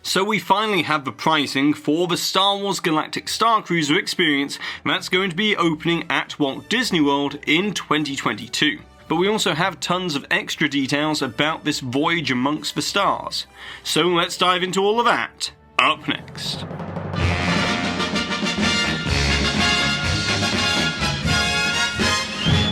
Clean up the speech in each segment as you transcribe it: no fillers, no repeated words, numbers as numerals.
So we finally have the pricing for the Star Wars Galactic Starcruiser experience that's going to be opening at Walt Disney World in 2022. But we also have tons of extra details about this voyage amongst the stars. So let's dive into all of that up next.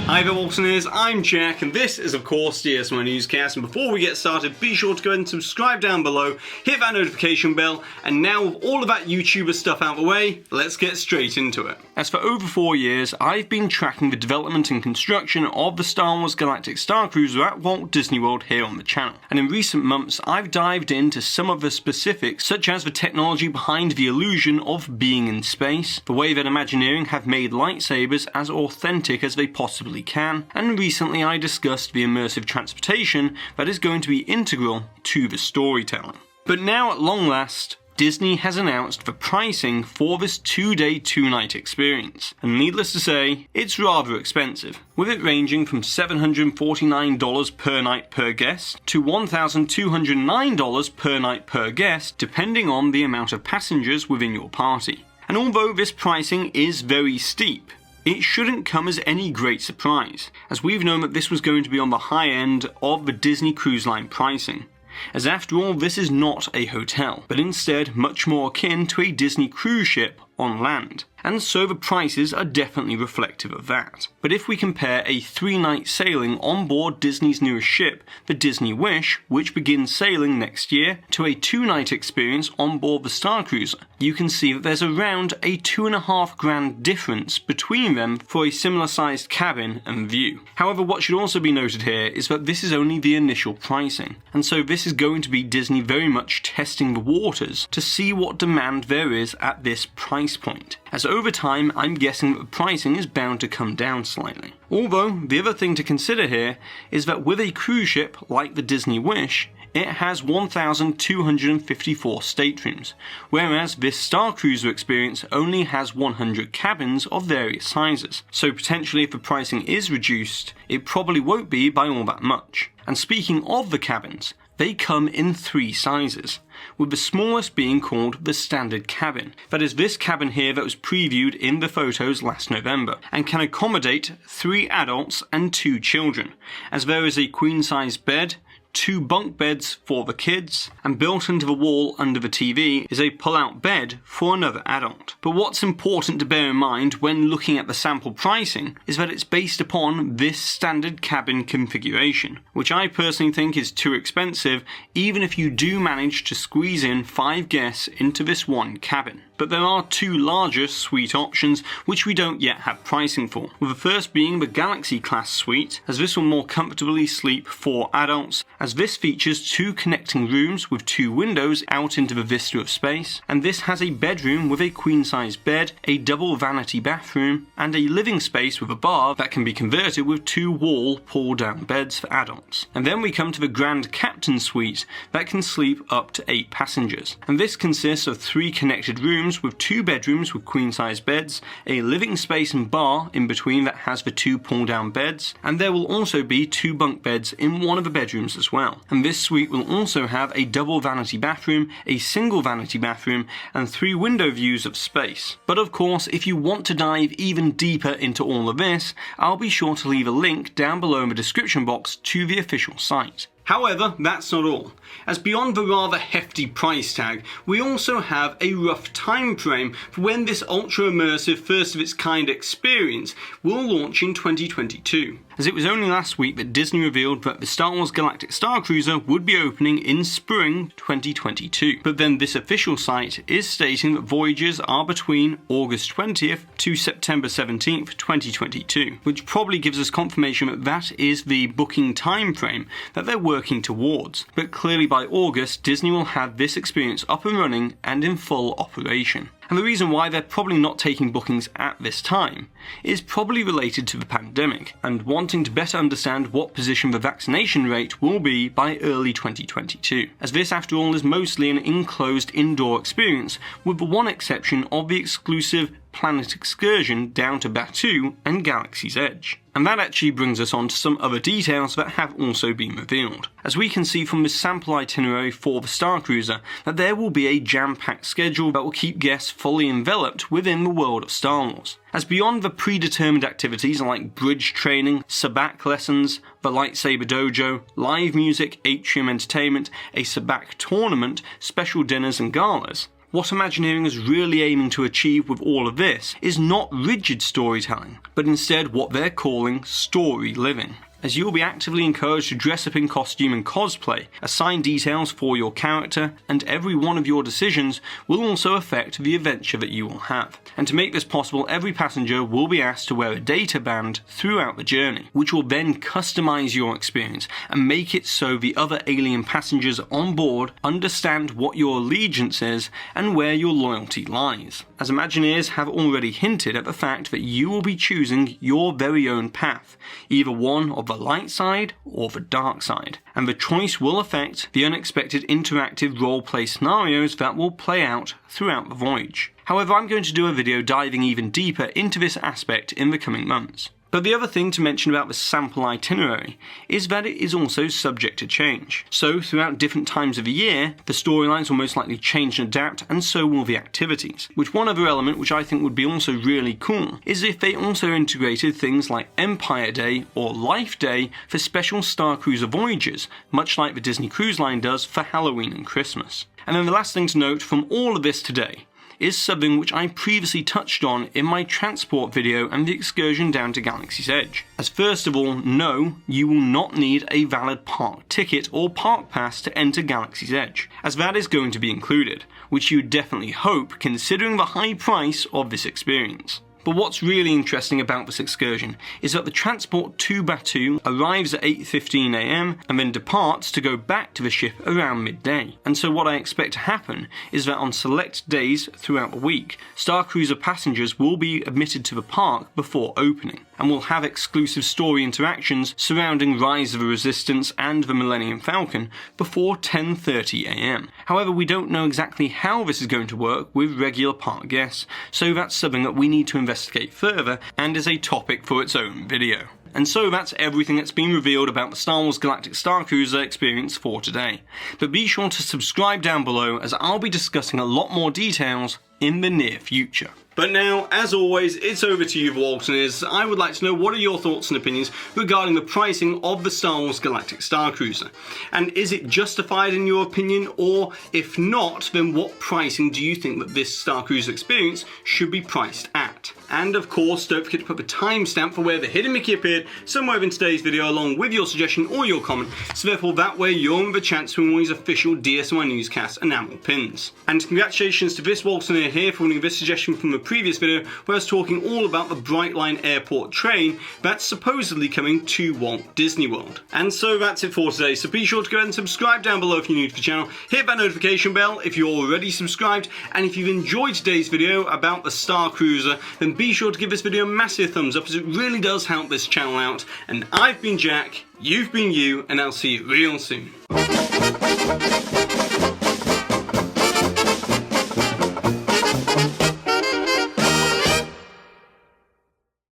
Hi there Waltineers, I'm Jack and this is of course DSNY Newscast, and before we get started be sure to go and subscribe down below, hit that notification bell, and now with all of that YouTuber stuff out the way, let's get straight into it. As for over 4 years, I've been tracking the development and construction of the Star Wars Galactic Starcruiser at Walt Disney World here on the channel, and in recent months I've dived into some of the specifics such as the technology behind the illusion of being in space, the way that Imagineering have made lightsabers as authentic as they possibly can, and recently I discussed the immersive transportation that is going to be integral to the storytelling. But now at long last, Disney has announced the pricing for this 2-day 2-night experience, and needless to say, it's rather expensive, with it ranging from $749 per night per guest to $1,209 per night per guest, depending on the amount of passengers within your party. And although this pricing is very steep, it shouldn't come as any great surprise, as we've known that this was going to be on the high end of the Disney Cruise Line pricing, as after all this is not a hotel, but instead much more akin to a Disney cruise ship on land, and so the prices are definitely reflective of that. But if we compare a 3-night sailing on board Disney's newest ship, the Disney Wish, which begins sailing next year, to a 2-night experience on board the Starcruiser, you can see that there's around a $2,500 difference between them for a similar sized cabin and view. However, what should also be noted here is that this is only the initial pricing, and so this is going to be Disney very much testing the waters to see what demand there is at this price point, as over time I'm guessing that the pricing is bound to come down slightly. Although, the other thing to consider here is that with a cruise ship like the Disney Wish, it has 1,254 staterooms, whereas this Starcruiser experience only has 100 cabins of various sizes, so potentially if the pricing is reduced, it probably won't be by all that much. And speaking of the cabins, they come in 3 sizes, with the smallest being called the standard cabin. That is this cabin here that was previewed in the photos last November, and can accommodate 3 adults and 2 children, as there is a queen-size bed, 2 bunk beds for the kids, and built into the wall under the TV is a pull-out bed for another adult. But what's important to bear in mind when looking at the sample pricing is that it's based upon this standard cabin configuration, which I personally think is too expensive even if you do manage to squeeze in 5 guests into this one cabin. But there are 2 larger suite options which we don't yet have pricing for, with the first being the Galaxy class suite, as this will more comfortably sleep 4 adults, as this features 2 connecting rooms with 2 windows out into the vista of space, and this has a bedroom with a queen-size bed, a double vanity bathroom, and a living space with a bar that can be converted with 2 wall pull-down beds for adults. And then we come to the Grand Captain suite that can sleep up to 8 passengers, and this consists of 3 connected rooms with 2 bedrooms with queen-size beds, a living space and bar in between that has the 2 pull-down beds, and there will also be 2 bunk beds in one of the bedrooms as well. And this suite will also have a double vanity bathroom, a single vanity bathroom, and 3 window views of space. But of course, if you want to dive even deeper into all of this, I'll be sure to leave a link down below in the description box to the official site. However, that's not all, as beyond the rather hefty price tag, we also have a rough time frame for when this ultra-immersive first-of-its-kind experience will launch in 2022. As it was only last week that Disney revealed that the Star Wars Galactic Starcruiser would be opening in spring 2022, but then this official site is stating that voyages are between August 20th to September 17th, 2022, which probably gives us confirmation that that is the booking time frame that they're working towards. But clearly by August, Disney will have this experience up and running and in full operation. And the reason why they're probably not taking bookings at this time is probably related to the pandemic and wanting to better understand what position the vaccination rate will be by early 2022, as this after all is mostly an enclosed indoor experience with the one exception of the exclusive off-planet excursion down to Batuu and Galaxy's Edge. And that actually brings us on to some other details that have also been revealed. As we can see from the sample itinerary for the Starcruiser, that there will be a jam-packed schedule that will keep guests fully enveloped within the world of Star Wars. As beyond the predetermined activities like bridge training, sabacc lessons, the lightsaber dojo, live music, atrium entertainment, a sabacc tournament, special dinners and galas, what Imagineering is really aiming to achieve with all of this is not rigid storytelling, but instead what they're calling story living. As you will be actively encouraged to dress up in costume and cosplay, assign details for your character, and every one of your decisions will also affect the adventure that you will have. And to make this possible, every passenger will be asked to wear a data band throughout the journey, which will then customize your experience and make it so the other alien passengers on board understand what your allegiance is and where your loyalty lies. As Imagineers have already hinted at the fact that you will be choosing your very own path, either one of the light side or the dark side, and the choice will affect the unexpected interactive role-play scenarios that will play out throughout the voyage. However, I'm going to do a video diving even deeper into this aspect in the coming months. But the other thing to mention about the sample itinerary is that it is also subject to change. So throughout different times of the year, the storylines will most likely change and adapt, and so will the activities. Which one other element which I think would be also really cool is if they also integrated things like Empire Day or Life Day for special Starcruiser voyages, much like the Disney Cruise Line does for Halloween and Christmas. And then the last thing to note from all of this today is something which I previously touched on in my transport video and the excursion down to Galaxy's Edge. As first of all, no, you will not need a valid park ticket or park pass to enter Galaxy's Edge, as that is going to be included, which you definitely hope considering the high price of this experience. But what's really interesting about this excursion is that the transport to Batuu arrives at 8:15 AM and then departs to go back to the ship around midday. And so what I expect to happen is that on select days throughout the week, Starcruiser passengers will be admitted to the park before opening, and will have exclusive story interactions surrounding Rise of the Resistance and the Millennium Falcon before 10:30 AM. However, we don't know exactly how this is going to work with regular park guests, so that's something that we need to investigate further and is a topic for its own video. And so that's everything that's been revealed about the Star Wars Galactic Starcruiser experience for today. But be sure to subscribe down below, as I'll be discussing a lot more details in the near future. But now, as always, it's over to you, Waltineers. I would like to know, what are your thoughts and opinions regarding the pricing of the Star Wars Galactic Starcruiser? And is it justified in your opinion, or if not, then what pricing do you think that this Starcruiser experience should be priced at? And of course, don't forget to put the timestamp for where the hidden Mickey appeared somewhere in today's video along with your suggestion or your comment, so therefore that way you're in the chance to win one of these official DSNY Newscast enamel pins. And congratulations to this Waltineer here for winning this suggestion from the previous video where I was talking all about the Brightline Airport train that's supposedly coming to Walt Disney World. And so that's it for today, so be sure to go ahead and subscribe down below if you're new to the channel, hit that notification bell if you're already subscribed, and if you've enjoyed today's video about the Starcruiser, then be sure to give this video a massive thumbs up, as it really does help this channel out. And I've been Jack, you've been you, and I'll see you real soon.